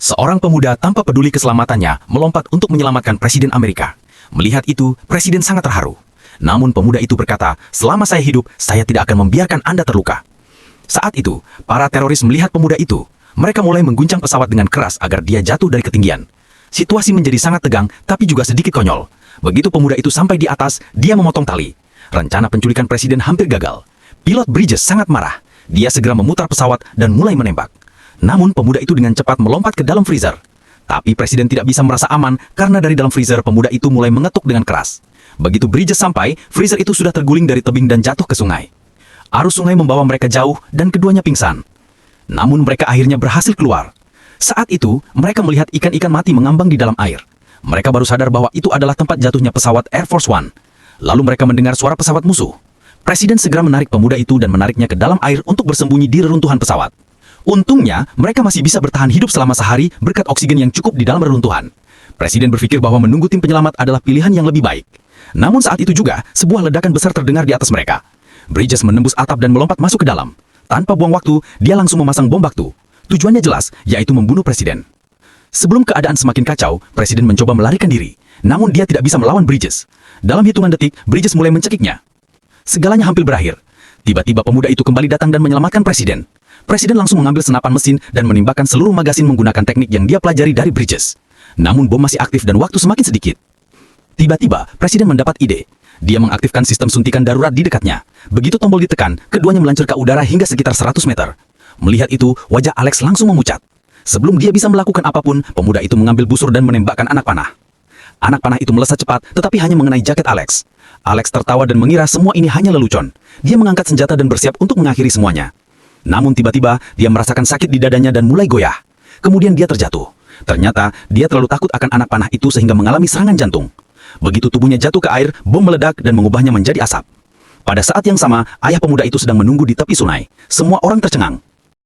Seorang pemuda tanpa peduli keselamatannya melompat untuk menyelamatkan Presiden Amerika. Melihat itu, Presiden sangat terharu. Namun pemuda itu berkata, "Selama saya hidup, saya tidak akan membiarkan Anda terluka." Saat itu, para teroris melihat pemuda itu. Mereka mulai mengguncang pesawat dengan keras agar dia jatuh dari ketinggian. Situasi menjadi sangat tegang, tapi juga sedikit konyol. Begitu pemuda itu sampai di atas, dia memotong tali. Rencana penculikan Presiden hampir gagal. Pilot Bridges sangat marah. Dia segera memutar pesawat dan mulai menembak. Namun pemuda itu dengan cepat melompat ke dalam freezer. Tapi Presiden tidak bisa merasa aman karena dari dalam freezer pemuda itu mulai mengetuk dengan keras. Begitu Bridges sampai, freezer itu sudah terguling dari tebing dan jatuh ke sungai. Arus sungai membawa mereka jauh dan keduanya pingsan. Namun mereka akhirnya berhasil keluar. Saat itu, mereka melihat ikan-ikan mati mengambang di dalam air. Mereka baru sadar bahwa itu adalah tempat jatuhnya pesawat Air Force One. Lalu mereka mendengar suara pesawat musuh. Presiden segera menarik pemuda itu dan menariknya ke dalam air untuk bersembunyi di reruntuhan pesawat. Untungnya, mereka masih bisa bertahan hidup selama sehari berkat oksigen yang cukup di dalam reruntuhan. Presiden berpikir bahwa menunggu tim penyelamat adalah pilihan yang lebih baik. Namun saat itu juga, sebuah ledakan besar terdengar di atas mereka. Bridges menembus atap dan melompat masuk ke dalam. Tanpa buang waktu, dia langsung memasang bom waktu. Tujuannya jelas, yaitu membunuh Presiden. Sebelum keadaan semakin kacau, Presiden mencoba melarikan diri. Namun dia tidak bisa melawan Bridges. Dalam hitungan detik, Bridges mulai mencekiknya. Segalanya hampir berakhir. Tiba-tiba pemuda itu kembali datang dan menyelamatkan Presiden. Presiden langsung mengambil senapan mesin dan menembakkan seluruh magasin menggunakan teknik yang dia pelajari dari Bridges. Namun bom masih aktif dan waktu semakin sedikit. Tiba-tiba, Presiden mendapat ide. Dia mengaktifkan sistem suntikan darurat di dekatnya. Begitu tombol ditekan, keduanya meluncur ke udara hingga sekitar 100 meter. Melihat itu, wajah Alex langsung memucat. Sebelum dia bisa melakukan apapun, pemuda itu mengambil busur dan menembakkan anak panah. Anak panah itu melesat cepat, tetapi hanya mengenai jaket Alex. Alex tertawa dan mengira semua ini hanya lelucon. Dia mengangkat senjata dan bersiap untuk mengakhiri semuanya. Namun tiba-tiba, dia merasakan sakit di dadanya dan mulai goyah. Kemudian dia terjatuh. Ternyata, dia terlalu takut akan anak panah itu sehingga mengalami serangan jantung. Begitu tubuhnya jatuh ke air, bom meledak dan mengubahnya menjadi asap. Pada saat yang sama, ayah pemuda itu sedang menunggu di tepi sungai. Semua orang tercengang.